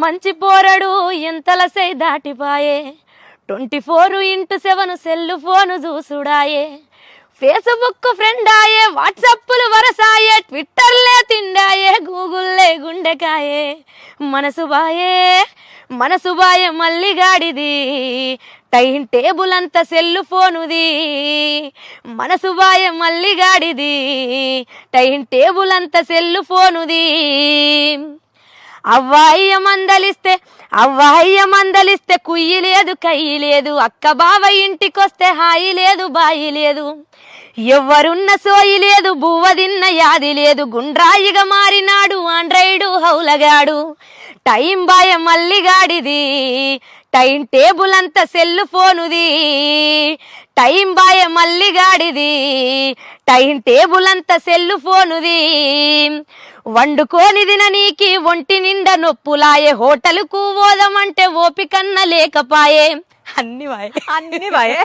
మంచి పోరడు ఎంతల సై దాటిపాయే 24x7 సెల్లు ఫోను చూసుడాయే ఫేస్బుక్ ఫ్రెండ్ ఆయే వాట్సాప్లు వరసాయే ట్విట్టర్లే తిండాయే గూగుల్లే గుండెకాయే మనసు బాయే మల్లిగాడిది టైం టేబుల్ అంత సెల్లు ఫోనుది మనసు బాయే మల్లిగాడిది టైం టేబుల్ అంత సెల్లు ఫోనుది అవ్వాయ్య మందలిస్తే కుయ్యి లేదు కయ్యి లేదు అక్క బావ ఇంటికొస్తే హాయి లేదు బాయి లేదు ఎవ్వరున్న సోయి లేదు బువ్వదిన్న యాది లేదు గుండ్రాయిగా మారినాడు ఆండ్రాయిడు హౌలగాడు టైం బాయ మల్లిగాడిది టైం టేబుల్ అంత సెల్లు ఫోనుది టైం బాయ మల్లిగాడిది టైం టేబుల్ అంత సెల్లు ఫోనుది వండుకోని దిననీకి ఒంటి నిండా నొప్పులాయే హోటలుకు పోదామంటే ఓపికన్న లేకపాయే అన్ని బాయే